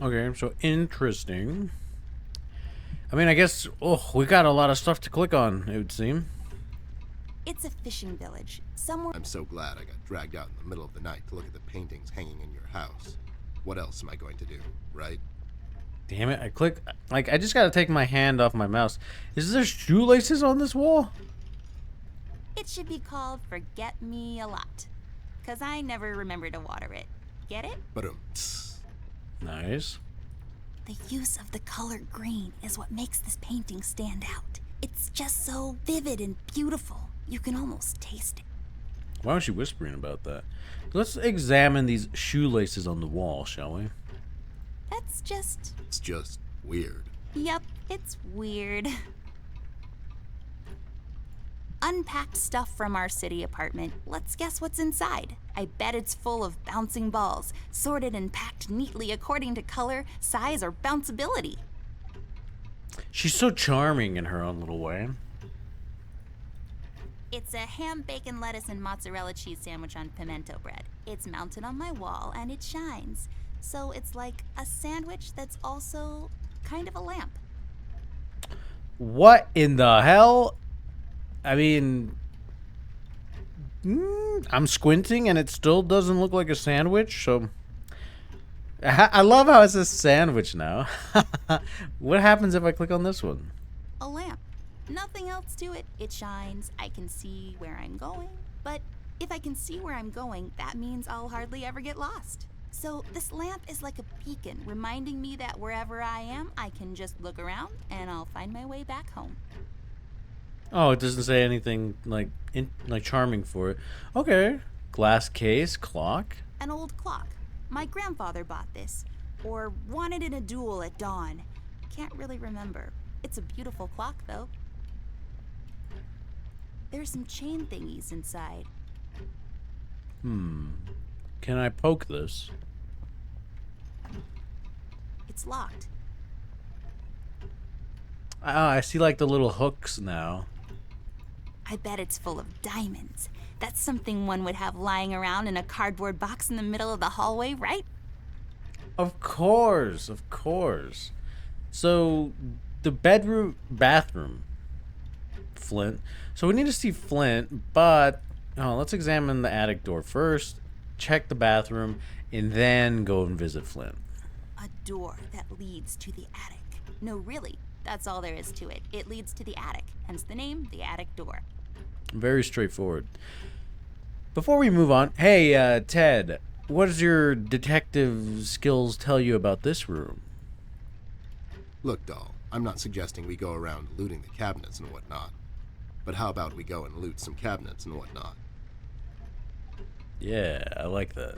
Okay, so interesting. I mean, I guess, oh, we got a lot of stuff to click on, it would seem. It's a fishing village. Somewhere. I'm so glad I got dragged out in the middle of the night to look at the paintings hanging in your house. What else am I going to do, right? Damn it, I click, like, I just gotta take my hand off my mouse. Is there shoelaces on this wall? It should be called Forget Me a Lot. 'Cause I never remember to water it. Get it? But Nice. The use of the color green is what makes this painting stand out. It's just so vivid and beautiful. You can almost taste it. Why was she whispering about that? Let's examine these shoelaces on the wall, shall we? That's just. it's just weird. Yep, it's weird. Unpacked stuff from our city apartment. Let's guess what's inside. I bet it's full of bouncing balls, sorted and packed neatly according to color, size, or bounceability. She's so charming in her own little way. It's a ham, bacon, lettuce, and mozzarella cheese sandwich on pimento bread. It's mounted on my wall and it shines. So it's like a sandwich that's also kind of a lamp. What in the hell? I mean, I'm squinting and it still doesn't look like a sandwich, so... I love how it says sandwich now. What happens if I click on this one? A lamp. Nothing else to it. It shines. I can see where I'm going. But if I can see where I'm going, that means I'll hardly ever get lost. So this lamp is like a beacon, reminding me that wherever I am, I can just look around and I'll find my way back home. Oh, it doesn't say anything like charming for it. Okay. Glass case, clock. An old clock. My grandfather bought this, or won it in a duel at dawn. Can't really remember. It's a beautiful clock, though. There's some chain thingies inside. Can I poke this? It's locked. Ah, I see like the little hooks now. I bet it's full of diamonds. That's something one would have lying around in a cardboard box in the middle of the hallway, right? Of course, of course. So, the bathroom, Flint. So we need to see Flint, but let's examine the attic door first, check the bathroom, and then go and visit Flint. A door that leads to the attic. No, really, that's all there is to it. It leads to the attic, hence the name, the attic door. Very straightforward. Before we move on, hey, Ted, what does your detective skills tell you about this room? Look, doll, I'm not suggesting we go around looting the cabinets and whatnot. But how about we go and loot some cabinets and whatnot? Yeah, I like that.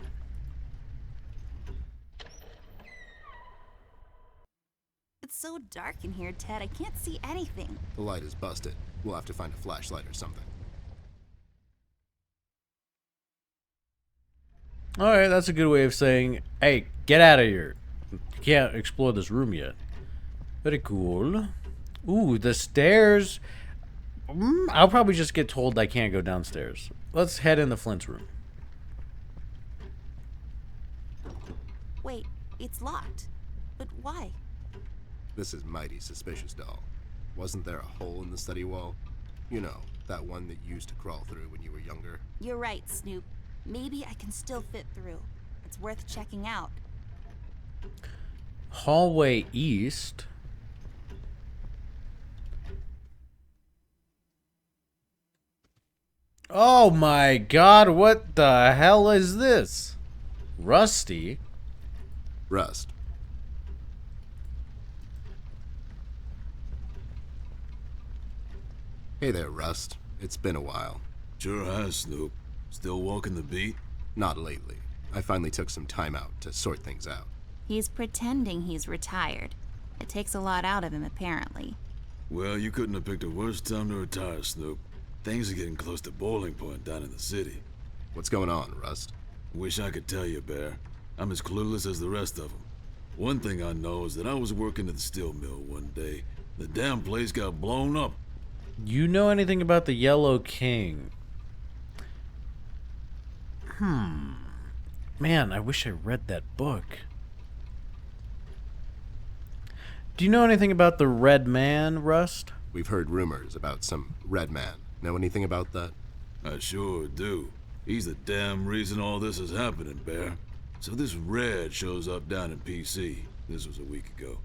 It's so dark in here, Ted. I can't see anything. The light is busted. We'll have to find a flashlight or something. Alright, that's a good way of saying, hey, get out of here. You can't explore this room yet. Very cool. Ooh, the stairs. I'll probably just get told I can't go downstairs. Let's head into Flint's room. Wait, it's locked. But why? This is mighty suspicious, doll. Wasn't there a hole in the study wall? You know, that one that you used to crawl through when you were younger. You're right, Snoop. Maybe I can still fit through. It's worth checking out. Hallway east. Oh my god, what the hell is this? Rusty? Rust. Hey there, Rust. It's been a while. Sure has, Snoop. Still walking the beat? Not lately. I finally took some time out to sort things out. He's pretending he's retired. It takes a lot out of him, apparently. Well, you couldn't have picked a worse time to retire, Snoop. Things are getting close to boiling point down in the city. What's going on, Rust? Wish I could tell you, Bear. I'm as clueless as the rest of them. One thing I know is that I was working at the steel mill one day. The damn place got blown up. You know anything about the Yellow King? Man, I wish I read that book. Do you know anything about the Redman, Rust? We've heard rumors about some Redman. Know anything about that? I sure do. He's the damn reason all this is happening, Bear. So this Red shows up down in PC. This was a week ago.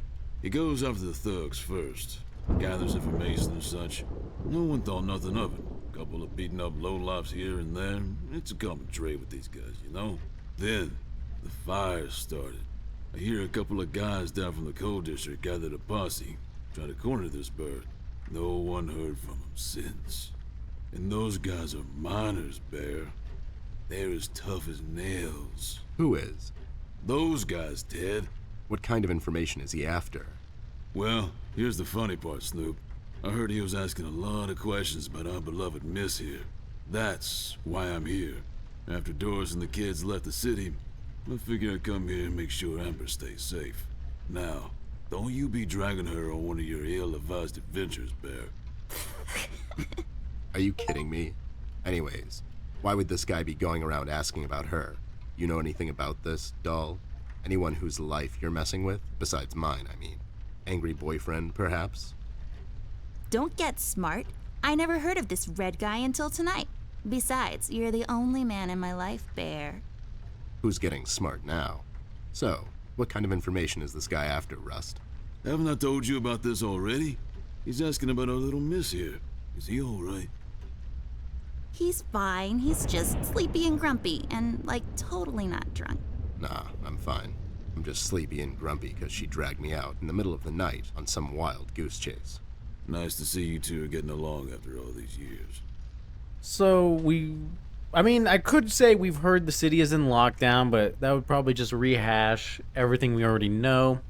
He goes after the thugs first. Gathers information and such. No one thought nothing of it. Couple of beaten up lowlifes here and there. It's a common trade with these guys, you know? Then, the fire started. I hear a couple of guys down from the coal district gathered a posse, trying to corner this bird. No one heard from him since. And those guys are miners, Bear. They're as tough as nails. Who is? Those guys, Ted. What kind of information is he after? Well, here's the funny part, Snoop. I heard he was asking a lot of questions about our beloved Miss here. That's why I'm here. After Doris and the kids left the city, I figured I'd come here and make sure Amber stays safe. Now, don't you be dragging her on one of your ill-advised adventures, Bear. Are you kidding me? Anyways, why would this guy be going around asking about her? You know anything about this, doll? Anyone whose life you're messing with? Besides mine, I mean. Angry boyfriend, perhaps? Don't get smart. I never heard of this Red guy until tonight. Besides, you're the only man in my life, Bear. Who's getting smart now? So, what kind of information is this guy after, Rust? Haven't I told you about this already? He's asking about our little Miss here. Is he alright? He's fine. He's just sleepy and grumpy and, like, totally not drunk. Nah, I'm fine. I'm just sleepy and grumpy because she dragged me out in the middle of the night on some wild goose chase. Nice to see you two are getting along after all these years. So I could say we've heard the city is in lockdown, but that would probably just rehash everything we already know.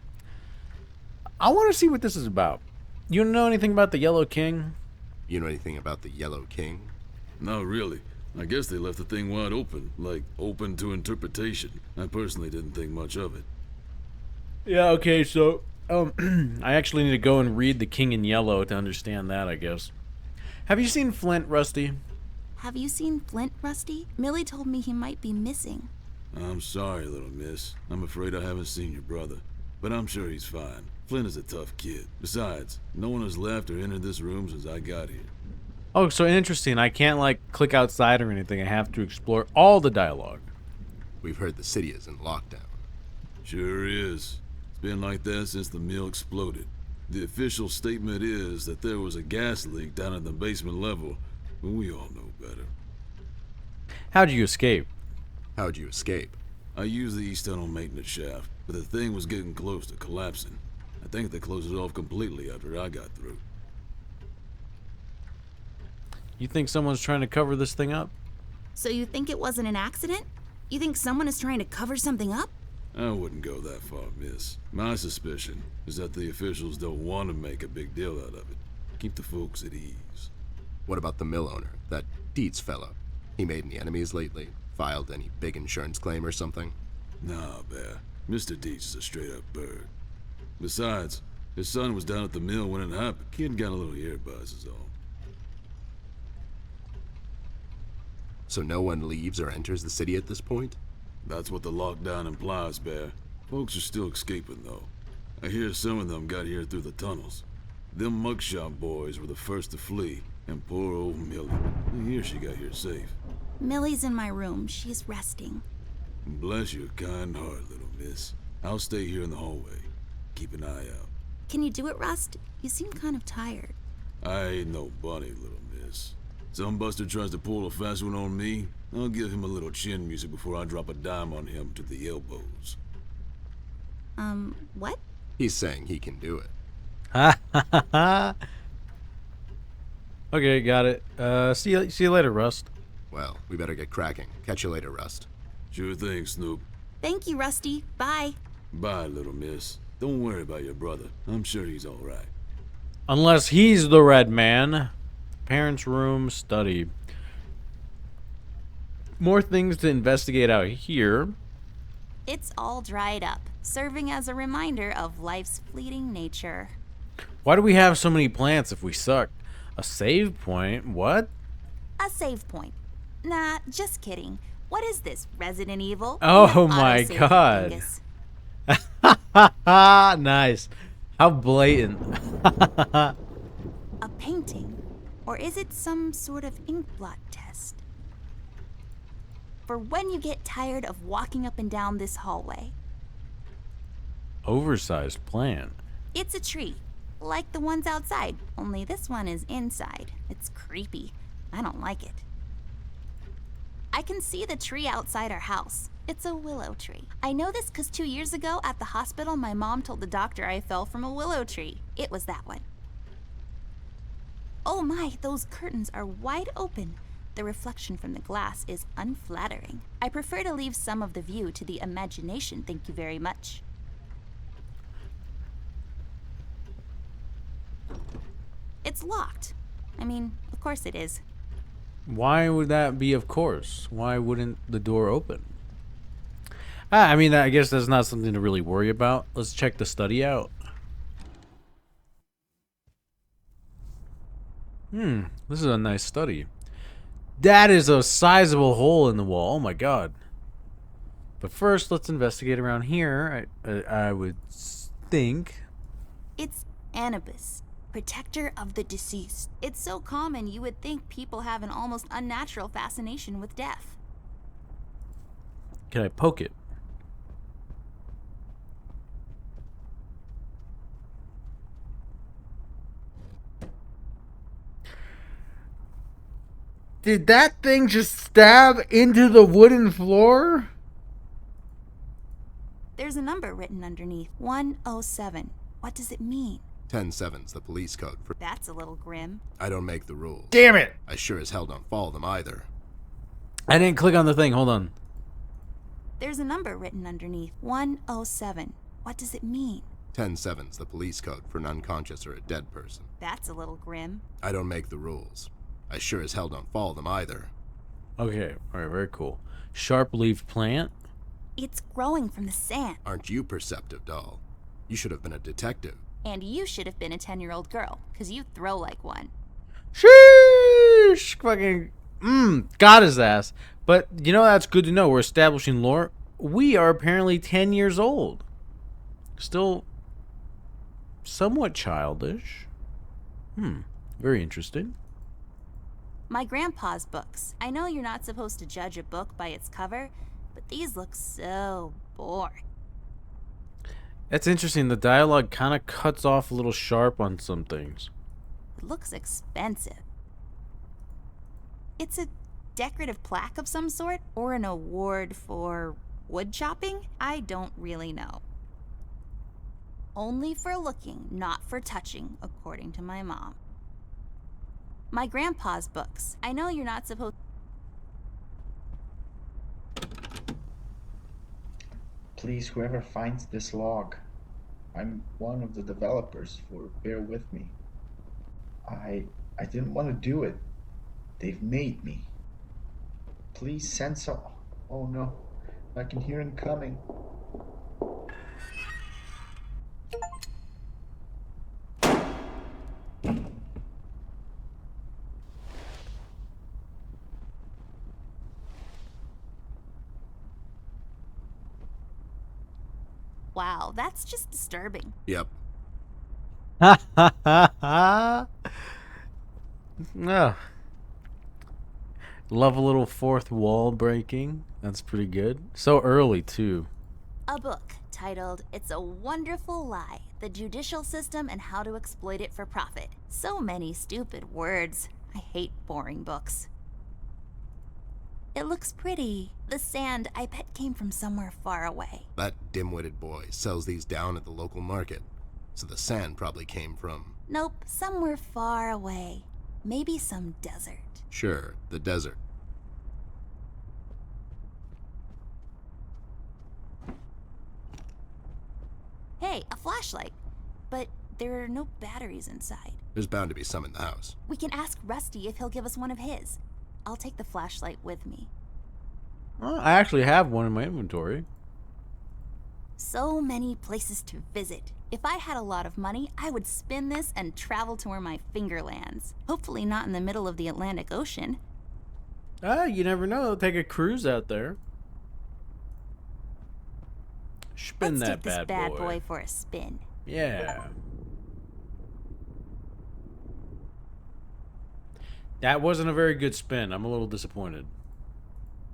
I want to see what this is about. You know anything about the Yellow King? You know anything about the Yellow King? Not really. I guess they left the thing wide open, like open to interpretation. I personally didn't think much of it. Yeah, okay, so I actually need to go and read The King in Yellow to understand that, I guess. Have you seen Flint, Rusty? Have you seen Flint, Rusty? Millie told me he might be missing. I'm sorry, little miss. I'm afraid I haven't seen your brother. But I'm sure he's fine. Flint is a tough kid. Besides, no one has left or entered this room since I got here. Oh, so interesting. I can't, click outside or anything. I have to explore all the dialogue. We've heard the city is in lockdown. Sure is. It's been like that since the mill exploded. The official statement is that there was a gas leak down at the basement level, but we all know better. How'd you escape? How'd you escape? I used the east tunnel maintenance shaft, but the thing was getting close to collapsing. I think they closed it off completely after I got through. You think someone's trying to cover this thing up? So you think it wasn't an accident? You think someone is trying to cover something up? I wouldn't go that far, miss. My suspicion is that the officials don't want to make a big deal out of it. Keep the folks at ease. What about the mill owner, that Dietz fellow? He made any enemies lately? Filed any big insurance claim or something? Nah, Bear. Mr. Dietz is a straight-up bird. Besides, his son was down at the mill when it happened. Kid got a little ear buzz is all. So no one leaves or enters the city at this point? That's what the lockdown implies, Bear. Folks are still escaping, though. I hear some of them got here through the tunnels. Them mugshot boys were the first to flee, and poor old Millie. I hear she got here safe. Millie's in my room. She's resting. Bless your kind heart, little miss. I'll stay here in the hallway. Keep an eye out. Can you do it, Rust? You seem kind of tired. I ain't no bunny, little miss. Some buster tries to pull a fast one on me, I'll give him a little chin music before I drop a dime on him to the elbows. What? He's saying he can do it. Ha ha ha ha. Okay, got it. See you later, Rust. Well, we better get cracking. Catch you later, Rust. Sure thing, Snoop. Thank you, Rusty. Bye. Bye, little miss. Don't worry about your brother. I'm sure he's all right. Unless he's the red man. Parents' room, study. More things to investigate out here. It's all dried up, serving as a reminder of life's fleeting nature. Why do we have so many plants if we suck? A save point? What? A save point. Nah, just kidding. What is this, Resident Evil? Oh You have my autosave, God. dingus. Ha ha! Nice. How blatant. A painting? Or is it some sort of ink blot test? For when you get tired of walking up and down this hallway. Oversized plant. It's a tree, like the ones outside, only this one is inside. It's creepy. I don't like it. I can see the tree outside our house. It's a willow tree. I know this because 2 years ago at the hospital, my mom told the doctor I fell from a willow tree. It was that one. Oh my, those curtains are wide open. The reflection from the glass is unflattering. I prefer to leave some of the view to the imagination, thank you very much. It's locked. I mean, of course it is. Why would that be of course? Why wouldn't the door open? I mean, I guess that's not something to really worry about. Let's check the study out. This is a nice study. That is a sizable hole in the wall. Oh my god. But first, let's investigate around here. I would think. It's Anubis, protector of the deceased. It's so common you would think people have an almost unnatural fascination with death. Can I poke it? Did that thing just stab into the wooden floor? There's a number written underneath, 107. What does it mean? 10-7's the police code for... That's a little grim. I don't make the rules. Damn it! I sure as hell don't follow them either. I didn't click on the thing. Hold on. There's a number written underneath, 107. What does it mean? 10-7's the police code for an unconscious or a dead person. That's a little grim. I don't make the rules. I sure as hell don't follow them either. Okay, alright, very cool. Sharp leaf plant. It's growing from the sand. Aren't you perceptive, doll? You should have been a detective. And you should have been a 10-year-old girl, because you throw like one. Sheesh! Fucking, got his ass. But, you know, that's good to know. We're establishing lore. We are apparently 10 years old. Still somewhat childish. Very interesting. My grandpa's books. I know you're not supposed to judge a book by its cover, but these look so boring. That's interesting. The dialogue kind of cuts off a little sharp on some things. It looks expensive. It's a decorative plaque of some sort, or an award for wood chopping? I don't really know. Only for looking, not for touching, according to my mom. My grandpa's books. I know you're not supposed... Please, whoever finds this log, I'm one of the developers, for bear with me. I didn't want to do it. They've made me. Please send some... Oh no, I can hear him coming. Wow, that's just disturbing. Yep. Ha ha ha ha. No. Love a little fourth wall breaking. That's pretty good. So early, too. A book titled It's a Wonderful Lie, The Judicial System and How to Exploit It for Profit. So many stupid words. I hate boring books. It looks pretty. The sand, I bet, came from somewhere far away. That dim-witted boy sells these down at the local market. So the sand probably came from... Nope, somewhere far away. Maybe some desert. Sure, the desert. Hey, a flashlight. But there are no batteries inside. There's bound to be some in the house. We can ask Rusty if he'll give us one of his. I'll take the flashlight with me. Well, I actually have one in my inventory. So many places to visit. If I had a lot of money, I would spin this and travel to where my finger lands. Hopefully not in the middle of the Atlantic Ocean. You never know. Take a cruise out there. Spin Let's that take this bad bad boy. boy for a spin. Yeah. That wasn't a very good spin. I'm a little disappointed.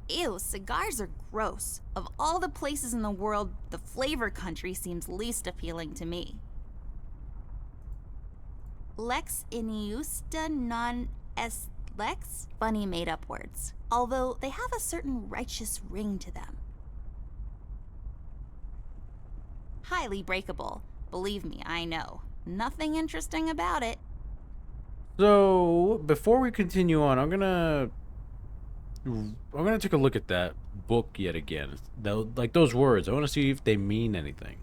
Ew, cigars are gross. Of all the places in the world, the flavor country seems least appealing to me. Lex iniusta non est lex? Funny made up words. Although they have a certain righteous ring to them. Highly breakable. Believe me, I know. Nothing interesting about it. So, before we continue on, I'm gonna take a look at that book yet again. Like those words, I want to see if they mean anything.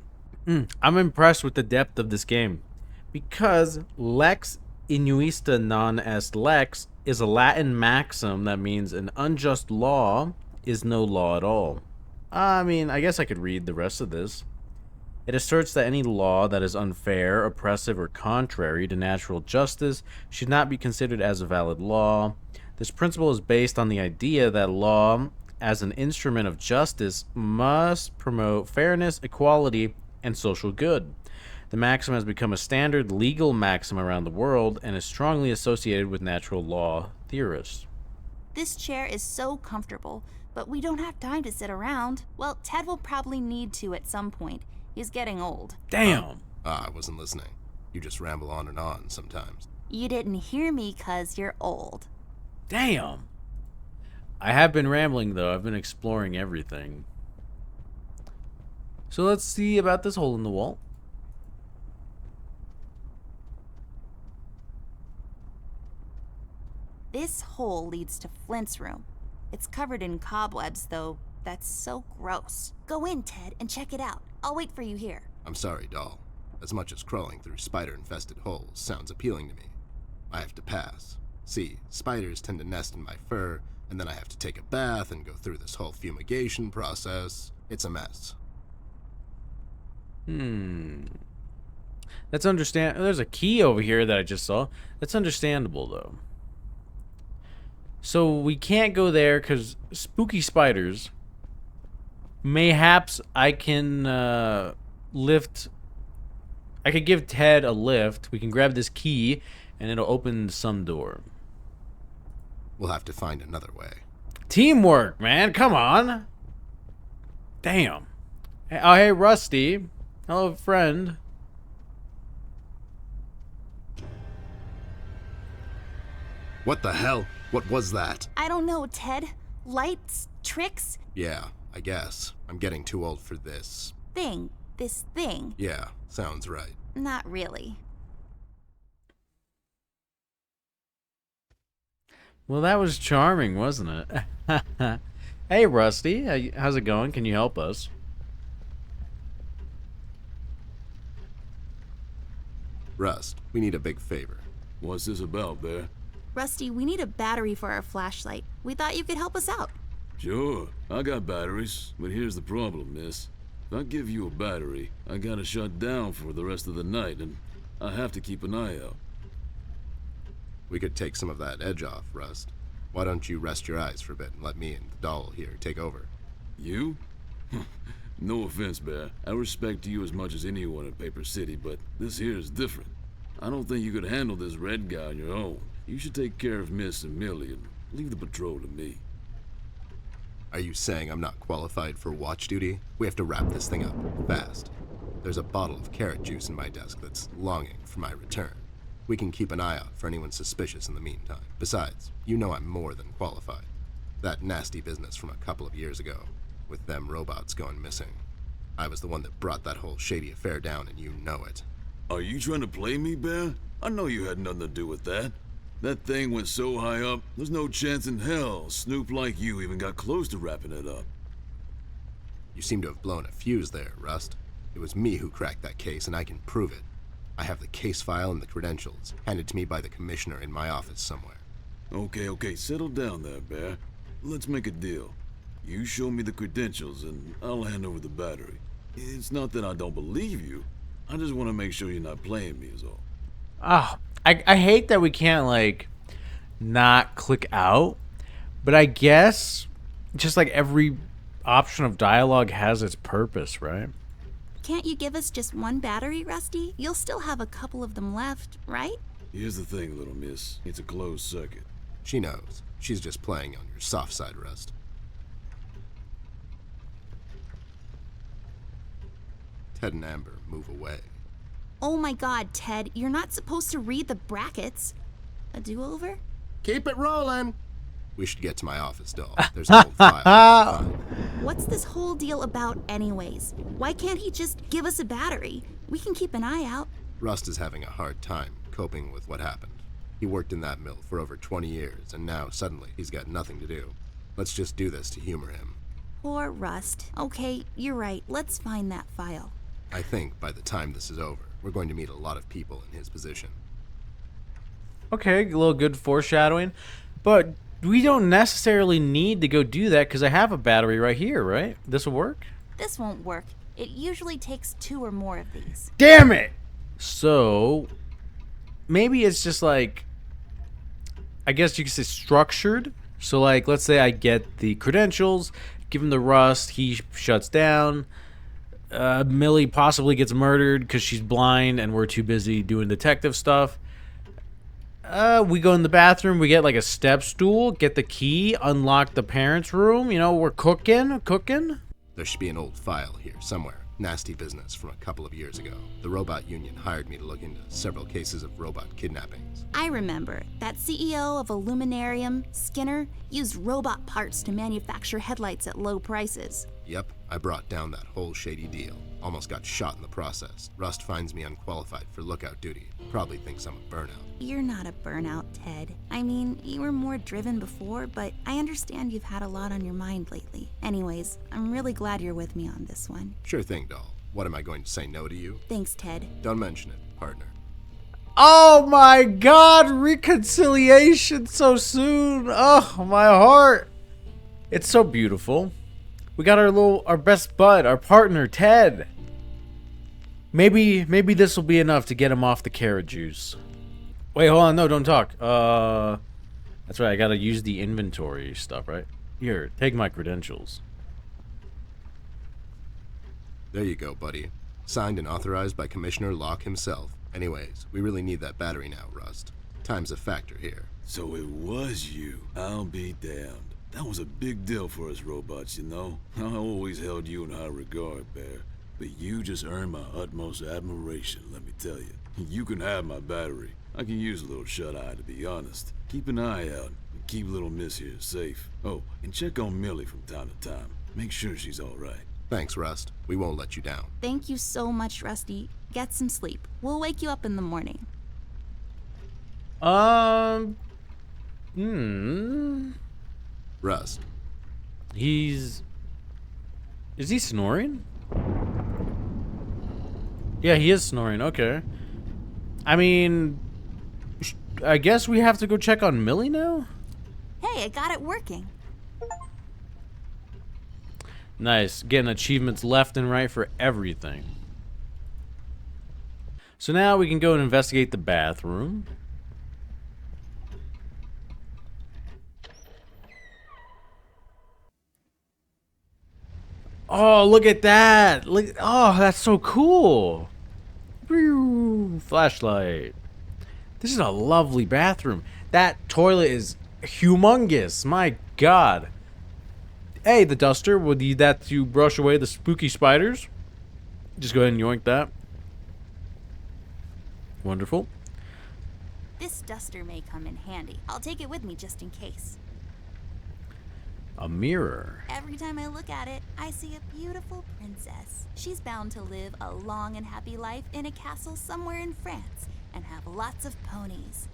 I'm impressed with the depth of this game, because lex inuista non est lex is a Latin maxim that means an unjust law is no law at all. I mean, I guess I could read the rest of this. It asserts that any law that is unfair, oppressive, or contrary to natural justice should not be considered as a valid law. This principle is based on the idea that law, as an instrument of justice, must promote fairness, equality, and social good. The maxim has become a standard legal maxim around the world and is strongly associated with natural law theorists. This chair is so comfortable, but we don't have time to sit around. Well, Ted will probably need to at some point. He's getting old. Damn! I wasn't listening. You just ramble on and on sometimes. You didn't hear me 'cause you're old. Damn! I have been rambling, though. I've been exploring everything. So let's see about this hole in the wall. This hole leads to Flint's room. It's covered in cobwebs, though. That's so gross. Go in, Ted, and check it out. I'll wait for you here. I'm sorry, doll. As much as crawling through spider-infested holes sounds appealing to me, I have to pass. See, spiders tend to nest in my fur, and then I have to take a bath and go through this whole fumigation process. It's a mess. That's understand. There's a key over here that I just saw. That's understandable, though. So we can't go there because spooky spiders. Mayhaps I can lift. I could give Ted a lift. We can grab this key, and it'll open some door. We'll have to find another way. Teamwork, man. Come on. Damn. Oh, hey, Rusty. Hello, friend. What the hell? What was that? I don't know, Ted. Lights? Tricks? Yeah, I guess. I'm getting too old for this. This thing. Yeah, sounds right. Not really. Well, that was charming, wasn't it? Hey, Rusty. How's it going? Can you help us? Rust, we need a big favor. What's this about, Bear? Rusty, we need a battery for our flashlight. We thought you could help us out. Sure, I got batteries, but here's the problem, miss. If I give you a battery, I gotta shut down for the rest of the night, and I have to keep an eye out. We could take some of that edge off, Rust. Why don't you rest your eyes for a bit and let me and the doll here take over? You? No offense, Bear. I respect you as much as anyone in Paper City, but this here is different. I don't think you could handle this red guy on your own. You should take care of Miss and Millie and leave the patrol to me. Are you saying I'm not qualified for watch duty? We have to wrap this thing up, fast. There's a bottle of carrot juice in my desk that's longing for my return. We can keep an eye out for anyone suspicious in the meantime. Besides, you know I'm more than qualified. That nasty business from a couple of years ago, with them robots going missing. I was the one that brought that whole shady affair down, and you know it. Are you trying to play me, Bear? I know you had nothing to do with that. That thing went so high up, there's no chance in hell Snoop like you even got close to wrapping it up. You seem to have blown a fuse there, Rust. It was me who cracked that case, and I can prove it. I have the case file and the credentials, handed to me by the commissioner in my office somewhere. Okay, settle down there, Bear. Let's make a deal. You show me the credentials, and I'll hand over the battery. It's not that I don't believe you. I just want to make sure you're not playing me is all. Ah, I hate that we can't, like, not click out. But I guess just like every option of dialogue has its purpose, right? Can't you give us just one battery, Rusty? You'll still have a couple of them left, right? Here's the thing, little miss. It's a closed circuit. She knows. She's just playing on your soft side, Rust. Ted and Amber, move away. Oh my god, Ted, you're not supposed to read the brackets. A do-over? Keep it rolling! We should get to my office, doll. There's an old file. What's this whole deal about anyways? Why can't he just give us a battery? We can keep an eye out. Rust is having a hard time coping with what happened. He worked in that mill for over 20 years, and now suddenly he's got nothing to do. Let's just do this to humor him. Poor Rust. Okay, you're right. Let's find that file. I think by the time this is over, we're going to meet a lot of people in his position. Okay, a little good foreshadowing. But we don't necessarily need to go do that because I have a battery right here, right? This will work? This won't work. It usually takes 2 or more of these. Damn it! So, maybe it's just like, I guess you could say structured. So like, let's say I get the credentials, give him the Rust, he shuts down. Millie possibly gets murdered because she's blind and we're too busy doing detective stuff. We go in the bathroom, we get like a step stool, get the key, unlock the parents' room. You know, we're cooking. There should be an old file here somewhere. Nasty business from a couple of years ago. The robot union hired me to look into several cases of robot kidnappings. I remember. That CEO of Illuminarium, Skinner, used robot parts to manufacture headlights at low prices. Yep, I brought down that whole shady deal. Almost got shot in the process. Rust finds me unqualified for lookout duty. Probably thinks I'm a burnout. You're not a burnout, Ted. I mean, you were more driven before, but I understand you've had a lot on your mind lately. Anyways, I'm really glad you're with me on this one. Sure thing, doll. What am I going to say no to you? Thanks, Ted. Don't mention it, partner. Oh my god, reconciliation so soon. Oh, my heart. It's so beautiful. We got our best bud, our partner, Ted. Maybe this will be enough to get him off the carrot juice. Wait, hold on, no, don't talk. That's right, I gotta use the inventory stuff, right? Here, take my credentials. There you go, buddy. Signed and authorized by Commissioner Locke himself. Anyways, we really need that battery now, Rust. Time's a factor here. So it was you. I'll be damned. That was a big deal for us robots, you know? I always held you in high regard, Bear. But you just earned my utmost admiration, let me tell you. You can have my battery. I can use a little shut-eye, to be honest. Keep an eye out, and keep little Miss here safe. Oh, and check on Millie from time to time. Make sure she's all right. Thanks, Rust. We won't let you down. Thank you so much, Rusty. Get some sleep. We'll wake you up in the morning. Rust. Is he snoring? Yeah, he is snoring. Okay. I mean, I guess we have to go check on Millie now? Hey, I got it working. Nice. Getting achievements left and right for everything. So now we can go and investigate the bathroom. Oh, look at that. Look, oh, that's so cool. Whew, flashlight. This is a lovely bathroom. That toilet is humongous. My God. Hey, the duster. Would you that to brush away the spooky spiders? Just go ahead and yoink that. Wonderful. This duster may come in handy. I'll take it with me just in case. A mirror. Every time I look at it, I see a beautiful princess. She's bound to live a long and happy life in a castle somewhere in France and have lots of ponies.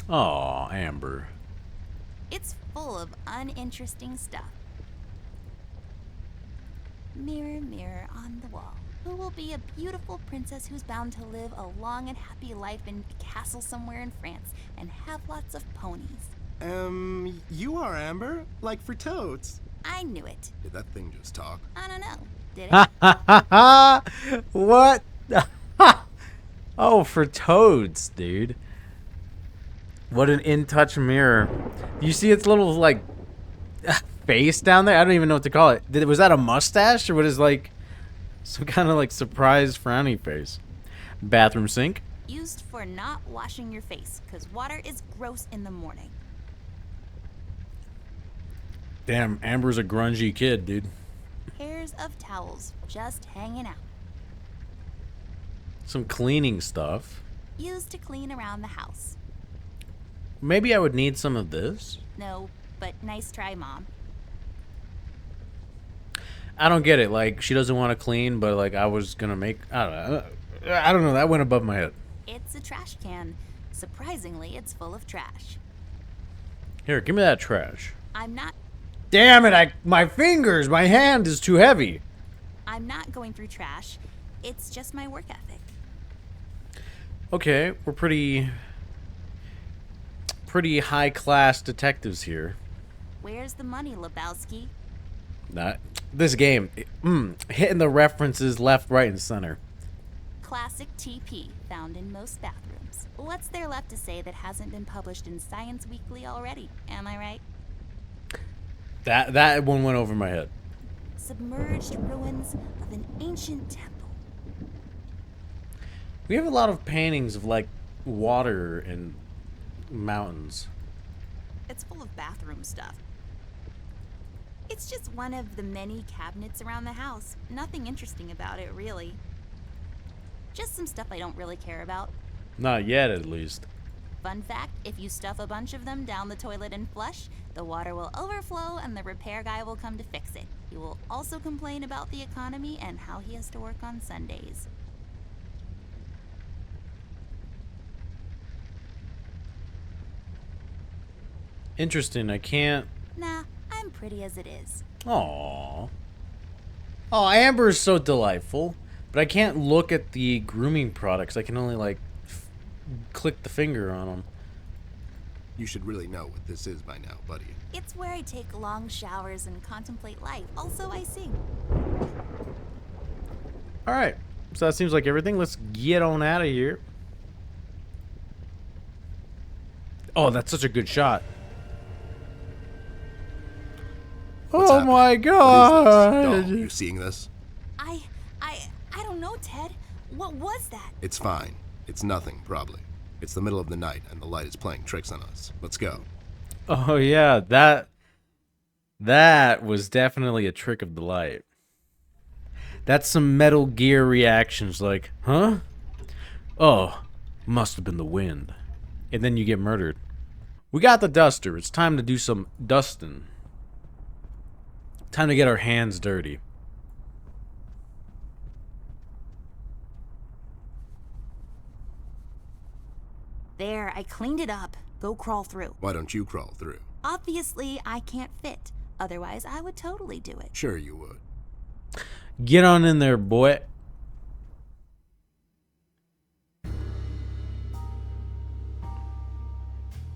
Aw, Amber. It's full of uninteresting stuff. Mirror, mirror on the wall. Who will be a beautiful princess who's bound to live a long and happy life in a castle somewhere in France and have lots of ponies? You are Amber? Like for toads? I knew it. Did that thing just talk? I don't know. Did it? Ha ha ha ha! What? Oh, for toads, dude. What an in-touch mirror. You see its little, like, face down there? I don't even know what to call it. Was that a mustache? Or what is, like... Some kind of like surprised frowny face. Bathroom sink. Used for not washing your face, because water is gross in the morning. Damn, Amber's a grungy kid, dude. Pairs of towels just hanging out. Some cleaning stuff. Used to clean around the house. Maybe I would need some of this. No, but nice try, Mom. I don't get it. Like, she doesn't want to clean, but like I was gonna make. I don't know. That went above my head. It's a trash can. Surprisingly, it's full of trash. Here, give me that trash. I'm not Damn it! My fingers, my hand is too heavy. going through trash. It's just my work ethic. Okay, we're pretty high class detectives here. Where's the money, Lebowski? Not this game. Hitting the references left, right, and center. Classic TP, found in most bathrooms. What's there left to say that hasn't been published in Science Weekly already? Am I right? That one went over my head. Submerged ruins of an ancient temple. We have a lot of paintings of like water and mountains. It's full of bathroom stuff. It's just one of the many cabinets around the house. Nothing interesting about it, really. Just some stuff I don't really care about. Not yet, at least. Fun fact, if you stuff a bunch of them down the toilet and flush, the water will overflow and the repair guy will come to fix it. He will also complain about the economy and how he has to work on Sundays. Interesting. I can't. Nah, I'm pretty as it is. Aww. Oh, Amber is so delightful, but I can't look at the grooming products. I can only like click the finger on them. You should really know what this is by now, buddy. It's where I take long showers and contemplate life. Also, I sing. All right. So that seems like everything. Let's get on out of here. Oh, that's such a good shot. What's Oh happening? my What is god. this? Doll, you seeing this? I don't know, Ted. What was that? It's fine. It's nothing, probably. It's the middle of the night, and the light is playing tricks on us. Let's go. Oh yeah, that was definitely a trick of the light. That's some Metal Gear reactions like, huh? Oh, must have been the wind. And then you get murdered. We got the duster. It's time to do some dusting. Time to get our hands dirty. There, I cleaned it up. Go crawl through. Why don't you crawl through? Obviously, I can't fit. Otherwise, I would totally do it. Sure you would. Get on in there, boy.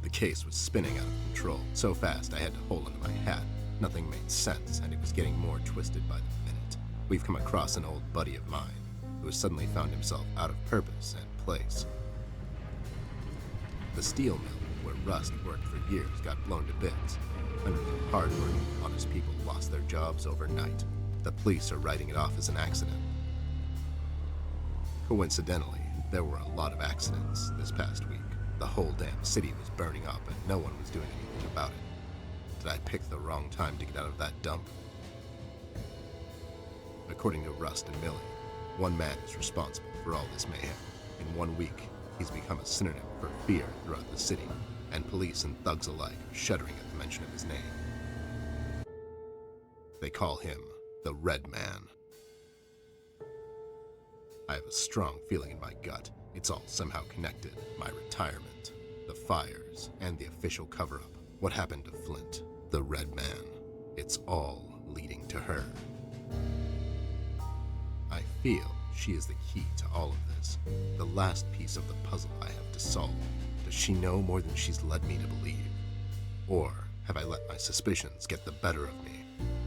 The case was spinning out of control. So fast I had to hold onto my hat. Nothing made sense, and it was getting more twisted by the minute. We've come across an old buddy of mine who has suddenly found himself out of purpose and place. The steel mill, where Rust worked for years, got blown to bits. Hundreds of hard-working, honest people lost their jobs overnight. The police are writing it off as an accident. Coincidentally, there were a lot of accidents this past week. The whole damn city was burning up and no one was doing anything about it. Did I pick the wrong time to get out of that dump? According to Rust and Millie, one man is responsible for all this mayhem. In 1 week, he's become a synonym for fear throughout the city, and police and thugs alike are shuddering at the mention of his name. They call him the Redman. I have a strong feeling in my gut. It's all somehow connected. My retirement, the fires, and the official cover-up. What happened to Flint, the Redman? It's all leading to her. I feel she is the key to all of this. The last piece of the puzzle I have to solve. Does she know more than she's led me to believe? Or have I let my suspicions get the better of me?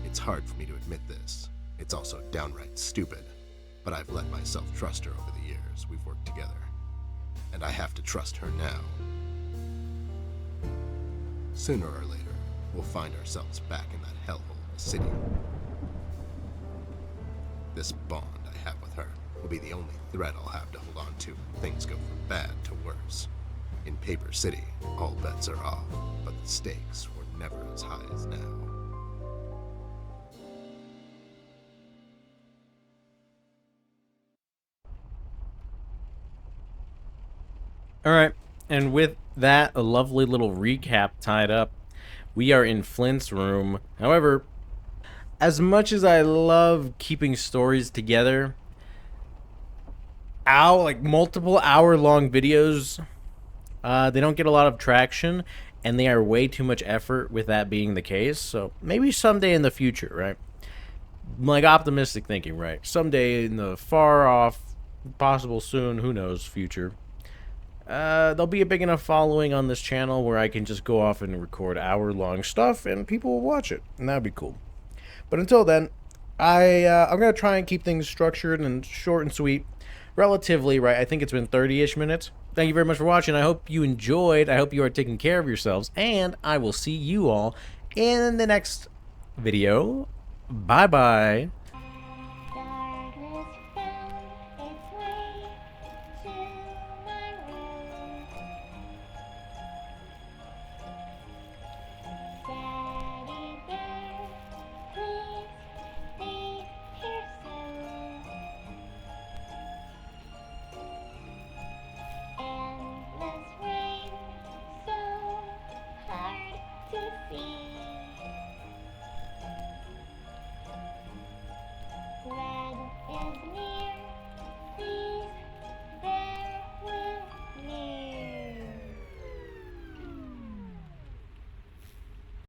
It's hard for me to admit this. It's also downright stupid. But I've let myself trust her over the years we've worked together. And I have to trust her now. Sooner or later, we'll find ourselves back in that hellhole of a city. This bond I have with her will be the only thread I'll have to hold on to when things go from bad to worse. In Paper City, all bets are off, but the stakes were never as high as now. All right, and with that, a lovely little recap tied up, we are in Flint's room. However, as much as I love keeping stories together, like multiple hour-long videos, they don't get a lot of traction, and they are way too much effort with that being the case. So maybe someday in the future, right? Like optimistic thinking, right? Someday in the far off, possible soon, who knows, future. There'll be a big enough following on this channel where I can just go off and record hour-long stuff, and people will watch it, and that'd be cool. But until then, I'm gonna try and keep things structured and short and sweet, relatively. Right, I think it's been 30-ish minutes. Thank you very much for watching. I hope you enjoyed. I hope you are taking care of yourselves, and I will see you all in the next video. Bye bye.